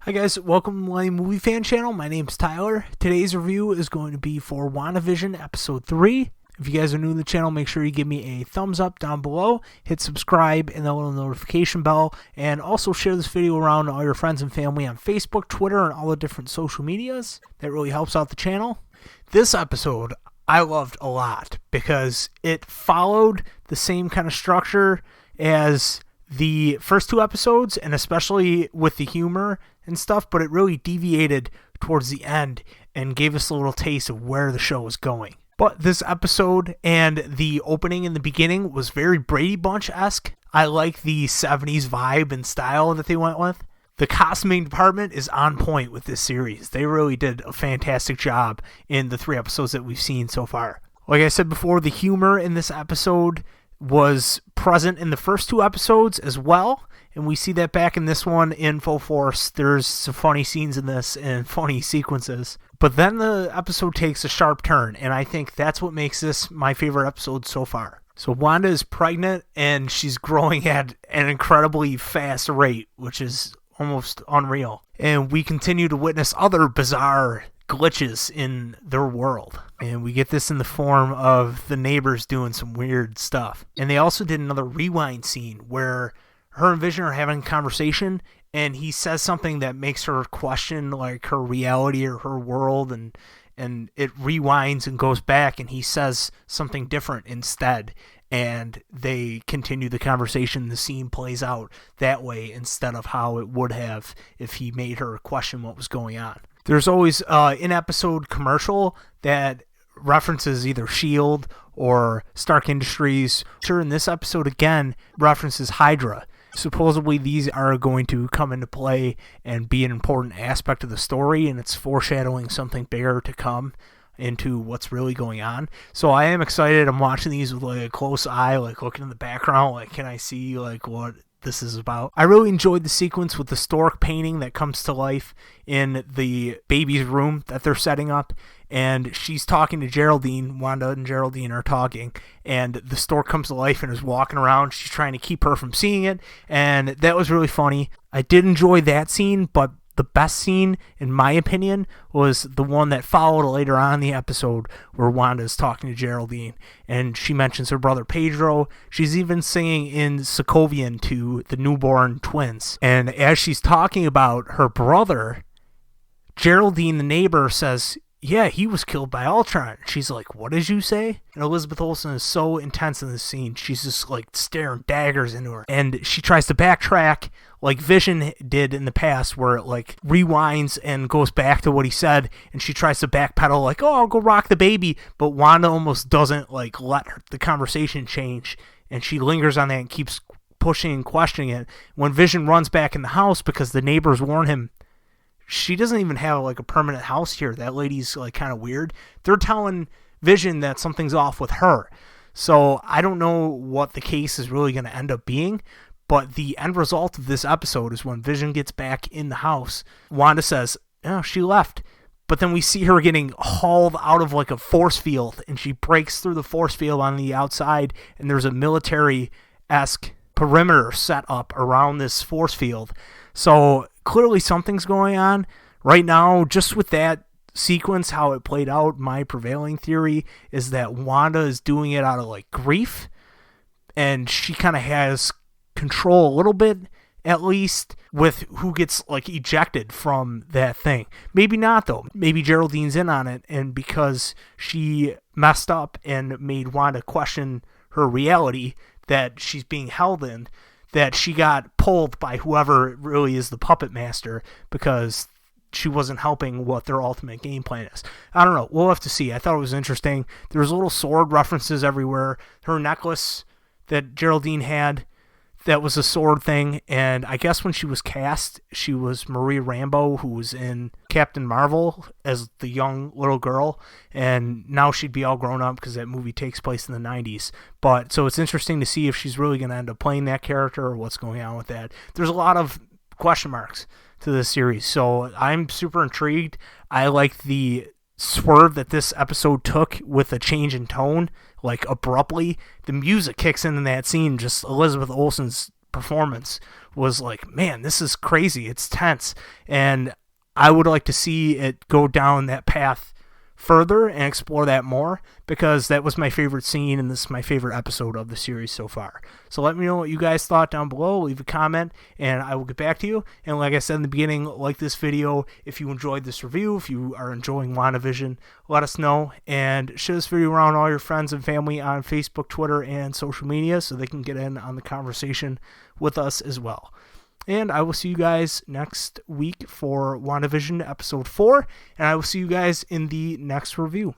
Hi guys, welcome to my movie fan channel. My name's Tyler. Today's review is going to be for WandaVision episode 3. If you guys are new to the channel, make sure you give me a thumbs up down below, hit subscribe and the little notification bell, and also share this video around to all your friends and family on Facebook, Twitter, and all the different social medias. That really helps out the channel. This episode I loved a lot because it followed the same kind of structure as the first two episodes, and especially with the humor and stuff, but it really deviated towards the end and gave us a little taste of where the show was going. But this episode and the opening in the beginning was very Brady Bunch-esque. I like the 70s vibe and style that they went with. The costuming department is on point with this series. They really did a fantastic job in the 3 episodes that we've seen so far. Like I said before, the humor in this episode was present in the first 2 episodes as well, and we see that back in this one in full force. There's some funny scenes in this and funny sequences, but then the episode takes a sharp turn, and I think that's what makes this my favorite episode so far. So Wanda is pregnant, and she's growing at an incredibly fast rate, which is almost unreal, and we continue to witness other bizarre glitches in their world, and we get this in the form of the neighbors doing some weird stuff. And they also did another rewind scene where her and Vision are having a conversation, and he says something that makes her question like her reality or her world, and it rewinds and goes back, and he says something different instead, and they continue the conversation. The scene plays out that way instead of how it would have if he made her question what was going on. There's always an in-episode commercial that references either S.W.O.R.D. or Stark Industries. Sure, in this episode again references Hydra. Supposedly these are going to come into play and be an important aspect of the story, and it's foreshadowing something bigger to come into what's really going on. So I am excited. I'm watching these with like a close eye, like looking in the background, like can I see like what this is about. I really enjoyed the sequence with the stork painting that comes to life in the baby's room that they're setting up, and she's talking to Geraldine. Wanda and Geraldine are talking, and the stork comes to life and is walking around. She's trying to keep her from seeing it, and that was really funny. I did enjoy that scene, but the best scene, in my opinion, was the one that followed later on in the episode where Wanda is talking to Geraldine, and she mentions her brother Pedro. She's even singing in Sokovian to the newborn twins. And as she's talking about her brother, Geraldine, the neighbor, says, "Yeah, he was killed by Ultron." She's like, "What did you say?" And Elizabeth Olsen is so intense in this scene. She's just like staring daggers into her. And she tries to backtrack like Vision did in the past, where it like rewinds and goes back to what he said, and she tries to backpedal like, "Oh, I'll go rock the baby." But Wanda almost doesn't like let the conversation change, and she lingers on that and keeps pushing and questioning it. When Vision runs back in the house because the neighbors warn him, she doesn't even have like a permanent house here. That lady's like kind of weird. They're telling Vision that something's off with her. So I don't know what the case is really going to end up being, but the end result of this episode is when Vision gets back in the house, Wanda says, "Oh, she left." But then we see her getting hauled out of like a force field, and she breaks through the force field on the outside, and there's a military-esque perimeter set up around this force field. So clearly something's going on right now. Just with that sequence, how it played out, my prevailing theory is that Wanda is doing it out of like grief, and she kind of has control a little bit, at least, with who gets like ejected from that thing. Maybe not though. Maybe Geraldine's in on it, and because she messed up and made Wanda question her reality that she's being held in, that she got pulled by whoever really is the puppet master because she wasn't helping what their ultimate game plan is. I don't know. We'll have to see. I thought it was interesting. There was little sword references everywhere. Her necklace that Geraldine had, that was a sword thing, and I guess when she was cast, she was Maria Rambeau, who was in Captain Marvel as the young little girl, and now she'd be all grown up because that movie takes place in the 90s. But so it's interesting to see if she's really going to end up playing that character or what's going on with that. There's a lot of question marks to this series, so I'm super intrigued. I like the swerve that this episode took with a change in tone, like abruptly. The music kicks in that scene, just Elizabeth Olsen's performance was like, man, this is crazy. It's tense. And I would like to see it go down that path further and explore that more, because that was my favorite scene and this is my favorite episode of the series so far. So let me know what you guys thought down below. Leave a comment and I will get back to you. And like I said in the beginning, like this video if you enjoyed this review. If you are enjoying WandaVision, let us know, and share this video around all your friends and family on Facebook, Twitter, and social media so they can get in on the conversation with us as well. And I will see you guys next week for WandaVision episode 4. And I will see you guys in the next review.